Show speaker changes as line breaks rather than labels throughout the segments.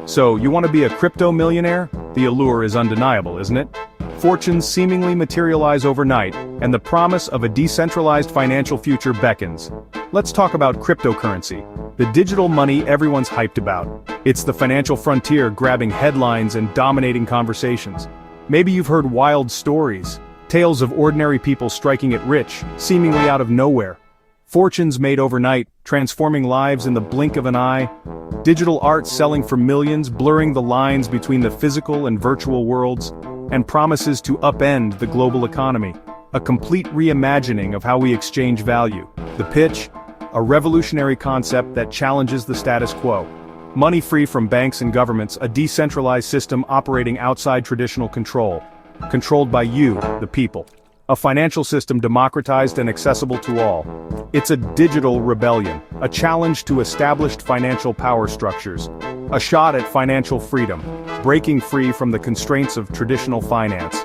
So, you want to be a crypto millionaire? The allure is undeniable, isn't it? Fortunes seemingly materialize overnight, and the promise of a decentralized financial future beckons. Let's talk about cryptocurrency, the digital money everyone's hyped about. It's the financial frontier grabbing headlines and dominating conversations. Maybe you've heard wild stories, tales of ordinary people striking it rich, seemingly out of nowhere. Fortunes made overnight, transforming lives in the blink of an eye. Digital art selling for millions, blurring the lines between the physical and virtual worlds, and promises to upend the global economy. A complete reimagining of how we exchange value. The pitch? A revolutionary concept that challenges the status quo. Money free from banks and governments, a decentralized system operating outside traditional control. Controlled by you, the people. A financial system democratized and accessible to all. It's a digital rebellion, a challenge to established financial power structures, a shot at financial freedom, breaking free from the constraints of traditional finance.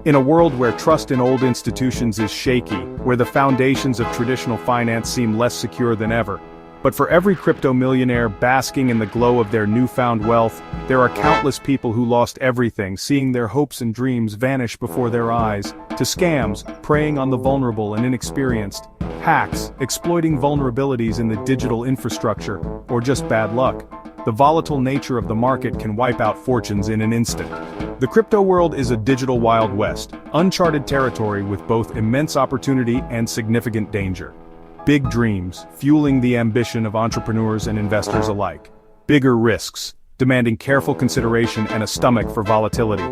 In a world where trust in old institutions is shaky, where the foundations of traditional finance seem less secure than ever, but for every crypto millionaire basking in the glow of their newfound wealth, there are countless people who lost everything, seeing their hopes and dreams vanish before their eyes, to scams, preying on the vulnerable and inexperienced, hacks, exploiting vulnerabilities in the digital infrastructure, or just bad luck. The volatile nature of the market can wipe out fortunes in an instant. The crypto world is a digital Wild West, uncharted territory with both immense opportunity and significant danger. Big dreams, fueling the ambition of entrepreneurs and investors alike. Bigger risks, demanding careful consideration and a stomach for volatility.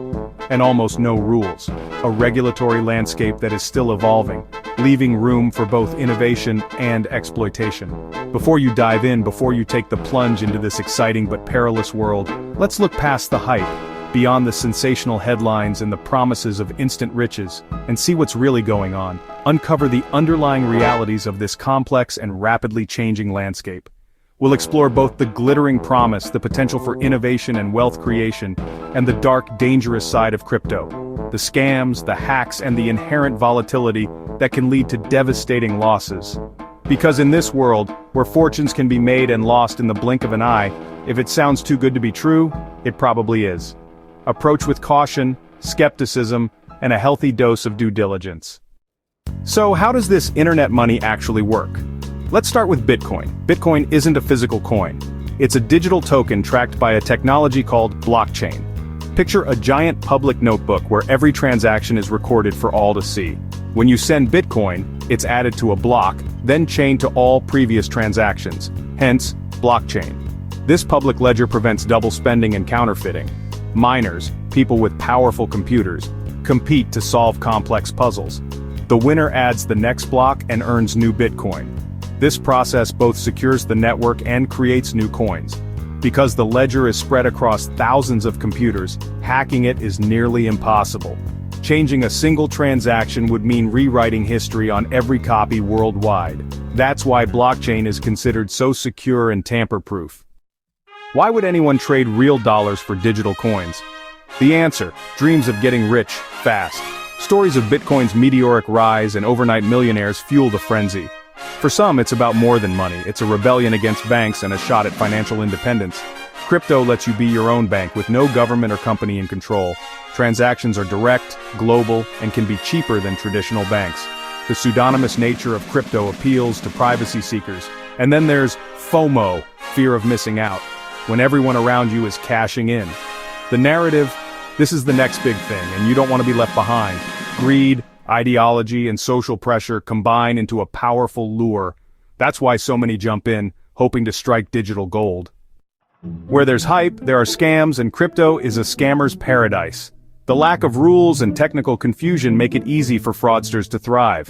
And almost no rules. A regulatory landscape that is still evolving, leaving room for both innovation and exploitation. Before you dive in, before you take the plunge into this exciting but perilous world, let's look past the hype, beyond the sensational headlines and the promises of instant riches, and see what's really going on. Uncover the underlying realities of this complex and rapidly changing landscape. We'll explore both the glittering promise, the potential for innovation and wealth creation, and the dark, dangerous side of crypto. The scams, the hacks, and the inherent volatility that can lead to devastating losses. Because in this world, where fortunes can be made and lost in the blink of an eye, if it sounds too good to be true, it probably is. Approach with caution, skepticism, and a healthy dose of due diligence. So how does this internet money actually work? Let's start with Bitcoin. Bitcoin isn't a physical coin. It's a digital token tracked by a technology called blockchain. Picture a giant public notebook where every transaction is recorded for all to see. When you send Bitcoin, it's added to a block, then chained to all previous transactions, hence, blockchain. This public ledger prevents double spending and counterfeiting. Miners, people with powerful computers, compete to solve complex puzzles. The winner adds the next block and earns new Bitcoin. This process both secures the network and creates new coins. Because the ledger is spread across thousands of computers, hacking it is nearly impossible. Changing a single transaction would mean rewriting history on every copy worldwide. That's why blockchain is considered so secure and tamper-proof. Why would anyone trade real dollars for digital coins? The answer: dreams of getting rich, fast. Stories of Bitcoin's meteoric rise and overnight millionaires fuel the frenzy. For some, it's about more than money. It's a rebellion against banks and a shot at financial independence. Crypto lets you be your own bank with no government or company in control. Transactions are direct, global, and can be cheaper than traditional banks. The pseudonymous nature of crypto appeals to privacy seekers. And then there's FOMO, fear of missing out, when everyone around you is cashing in. The narrative: this is the next big thing, and you don't want to be left behind. Greed, ideology, and social pressure combine into a powerful lure. That's why so many jump in, hoping to strike digital gold. Where there's hype, there are scams, and crypto is a scammer's paradise. The lack of rules and technical confusion make it easy for fraudsters to thrive.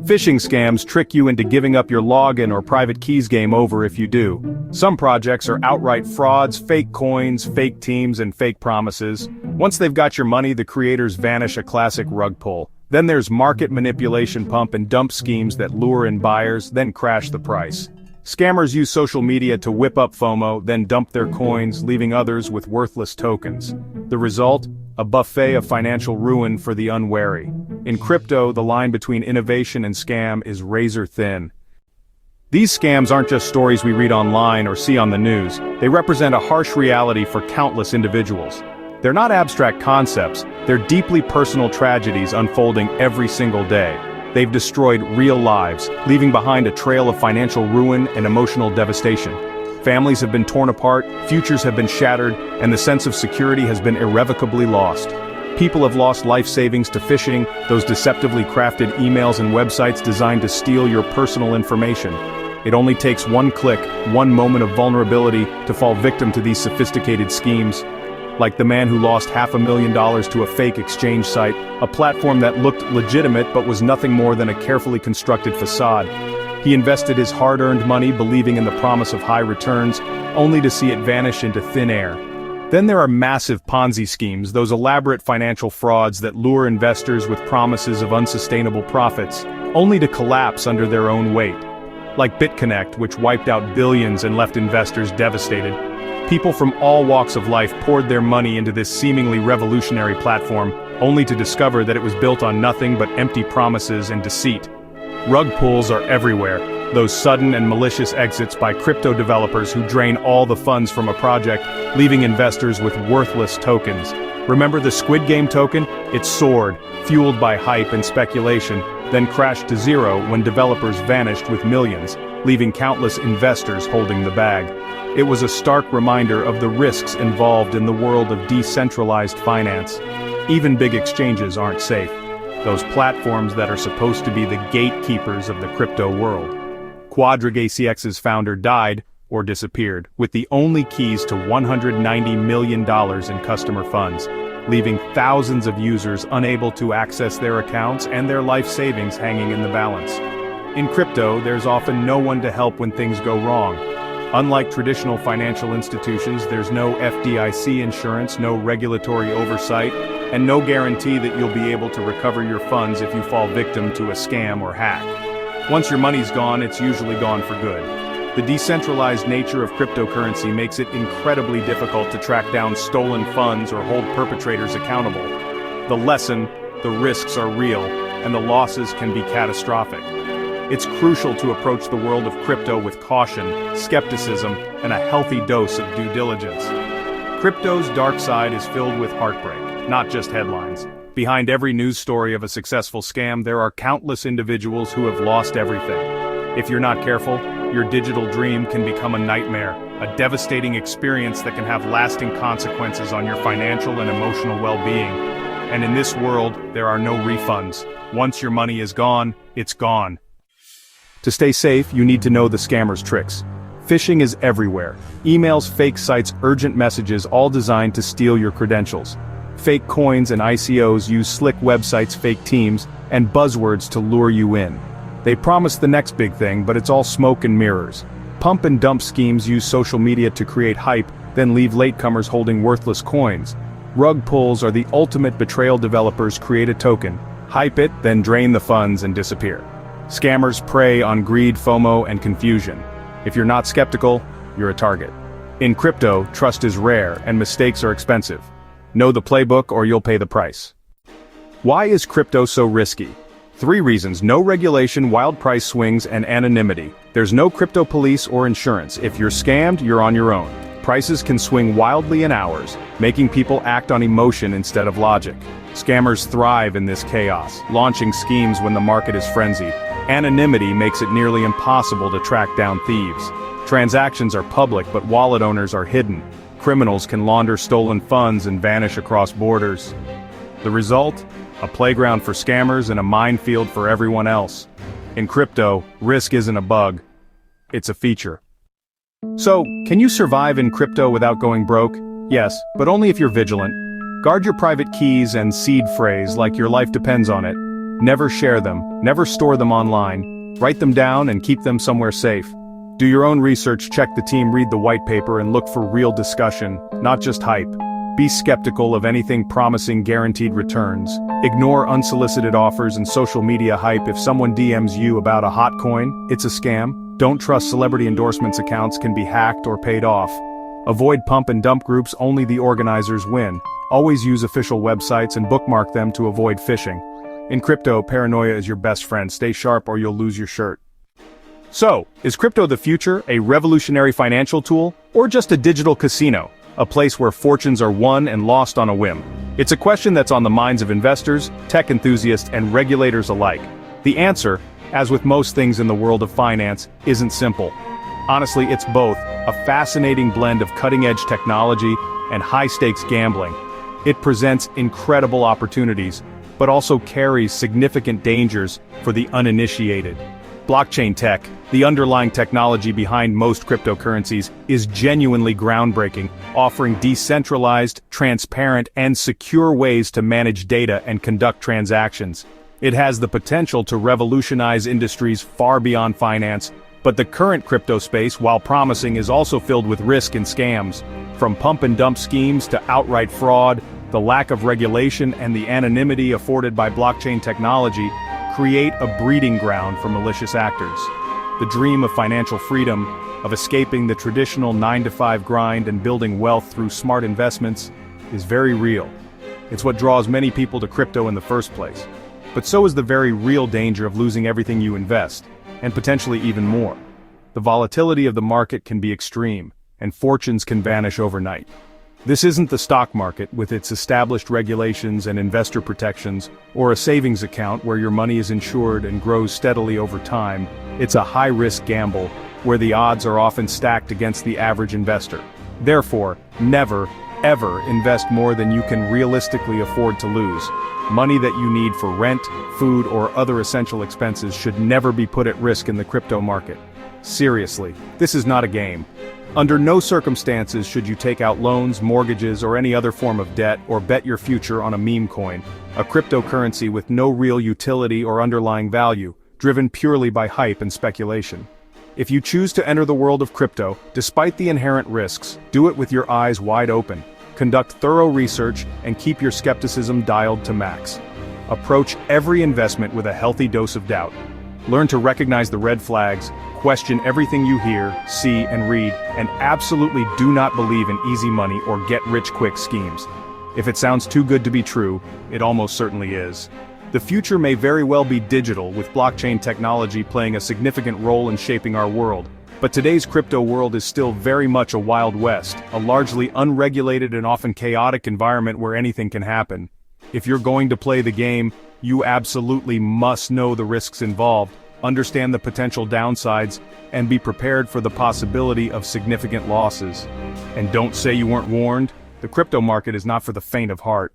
Phishing scams trick you into giving up your login or private keys. Game over if you do. Some projects are outright frauds, fake coins, fake teams, and fake promises. Once they've got your money, the creators vanish, a classic rug pull. Then there's market manipulation, pump and dump schemes that lure in buyers, then crash the price. Scammers use social media to whip up FOMO, then dump their coins, leaving others with worthless tokens. The result? A buffet of financial ruin for the unwary. In crypto, the line between innovation and scam is razor thin. These scams aren't just stories we read online or see on the news, they represent a harsh reality for countless individuals. They're not abstract concepts, they're deeply personal tragedies unfolding every single day. They've destroyed real lives, leaving behind a trail of financial ruin and emotional devastation. Families have been torn apart, futures have been shattered, and the sense of security has been irrevocably lost. People have lost life savings to phishing, those deceptively crafted emails and websites designed to steal your personal information. It only takes one click, one moment of vulnerability to fall victim to these sophisticated schemes. Like the man who lost $500,000 to a fake exchange site, a platform that looked legitimate but was nothing more than a carefully constructed facade. He invested his hard-earned money believing in the promise of high returns, only to see it vanish into thin air. Then there are massive Ponzi schemes, those elaborate financial frauds that lure investors with promises of unsustainable profits, only to collapse under their own weight. Like BitConnect, which wiped out billions and left investors devastated. People from all walks of life poured their money into this seemingly revolutionary platform, only to discover that it was built on nothing but empty promises and deceit. Rug pulls are everywhere, those sudden and malicious exits by crypto developers who drain all the funds from a project, leaving investors with worthless tokens. Remember the Squid Game token? It soared, fueled by hype and speculation, then crashed to zero when developers vanished with millions, leaving countless investors holding the bag. It was a stark reminder of the risks involved in the world of decentralized finance. Even big exchanges aren't safe. Those platforms that are supposed to be the gatekeepers of the crypto world. Quadrig ACX's founder died, or disappeared, with the only keys to $190 million in customer funds, leaving thousands of users unable to access their accounts and their life savings hanging in the balance. In crypto, there's often no one to help when things go wrong. Unlike traditional financial institutions, there's no FDIC insurance, no regulatory oversight, and no guarantee that you'll be able to recover your funds if you fall victim to a scam or hack. Once your money's gone, it's usually gone for good. The decentralized nature of cryptocurrency makes it incredibly difficult to track down stolen funds or hold perpetrators accountable. The lesson: the risks are real, and the losses can be catastrophic. It's crucial to approach the world of crypto with caution, skepticism, and a healthy dose of due diligence. Crypto's dark side is filled with heartbreak, not just headlines. Behind every news story of a successful scam, there are countless individuals who have lost everything. If you're not careful, your digital dream can become a nightmare, a devastating experience that can have lasting consequences on your financial and emotional well-being. And in this world, there are no refunds. Once your money is gone, it's gone. To stay safe, you need to know the scammer's tricks. Phishing is everywhere. Emails, fake sites, urgent messages, all designed to steal your credentials. Fake coins and ICOs use slick websites, fake teams, and buzzwords to lure you in. They promise the next big thing, but it's all smoke and mirrors. Pump and dump schemes use social media to create hype, then leave latecomers holding worthless coins. Rug pulls are the ultimate betrayal. Developers create a token, hype it, then drain the funds and disappear. Scammers prey on greed, FOMO, and confusion. If you're not skeptical, you're a target. In crypto, trust is rare and mistakes are expensive. Know the playbook or you'll pay the price. Why is crypto so risky? 3 reasons: no regulation, wild price swings, and anonymity. There's no crypto police or insurance. If you're scammed, you're on your own. Prices can swing wildly in hours, making people act on emotion instead of logic. Scammers thrive in this chaos, launching schemes when the market is frenzied. Anonymity makes it nearly impossible to track down thieves. Transactions are public, but wallet owners are hidden. Criminals can launder stolen funds and vanish across borders. The result? A playground for scammers and a minefield for everyone else. In crypto, risk isn't a bug. It's a feature. So, can you survive in crypto without going broke? Yes, but only if you're vigilant. Guard your private keys and seed phrase like your life depends on it. Never share them, never store them online. Write them down and keep them somewhere safe. Do your own research, check the team, read the white paper, and look for real discussion, not just hype. Be skeptical of anything promising guaranteed returns. Ignore unsolicited offers and social media hype. If someone DMs you about a hot coin, it's a scam. Don't trust celebrity endorsements. Accounts can be hacked or paid off. Avoid pump and dump groups, only the organizers win. Always use official websites and bookmark them to avoid phishing. In crypto, paranoia is your best friend. Stay sharp or you'll lose your shirt. So, is crypto the future, a revolutionary financial tool, or just a digital casino, a place where fortunes are won and lost on a whim? It's a question that's on the minds of investors, tech enthusiasts, and regulators alike. The answer, as with most things in the world of finance, isn't simple. Honestly, it's both, a fascinating blend of cutting-edge technology and high-stakes gambling. It presents incredible opportunities, but also carries significant dangers for the uninitiated. Blockchain tech, the underlying technology behind most cryptocurrencies, is genuinely groundbreaking, offering decentralized, transparent, and secure ways to manage data and conduct transactions. It has the potential to revolutionize industries far beyond finance, but the current crypto space, while promising, is also filled with risk and scams. From pump-and-dump schemes to outright fraud, the lack of regulation and the anonymity afforded by blockchain technology create a breeding ground for malicious actors. The dream of financial freedom, of escaping the traditional 9-to-5 grind and building wealth through smart investments, is very real. It's what draws many people to crypto in the first place. But so is the very real danger of losing everything you invest, and potentially even more. The volatility of the market can be extreme, and fortunes can vanish overnight. This isn't the stock market with its established regulations and investor protections, or a savings account where your money is insured and grows steadily over time. It's a high-risk gamble, where the odds are often stacked against the average investor. Therefore, never, ever invest more than you can realistically afford to lose. Money that you need for rent, food, or other essential expenses should never be put at risk in the crypto market. Seriously, this is not a game. Under no circumstances should you take out loans, mortgages, or any other form of debt or bet your future on a meme coin, a cryptocurrency with no real utility or underlying value, driven purely by hype and speculation. If you choose to enter the world of crypto, despite the inherent risks, do it with your eyes wide open. Conduct thorough research and keep your skepticism dialed to max. Approach every investment with a healthy dose of doubt. Learn to recognize the red flags, question everything you hear, see, and read, and absolutely do not believe in easy money or get-rich-quick schemes. If it sounds too good to be true, it almost certainly is. The future may very well be digital, with blockchain technology playing a significant role in shaping our world. But today's crypto world is still very much a Wild West, a largely unregulated and often chaotic environment where anything can happen. If you're going to play the game, you absolutely must know the risks involved, understand the potential downsides, and be prepared for the possibility of significant losses. And don't say you weren't warned. The crypto market is not for the faint of heart.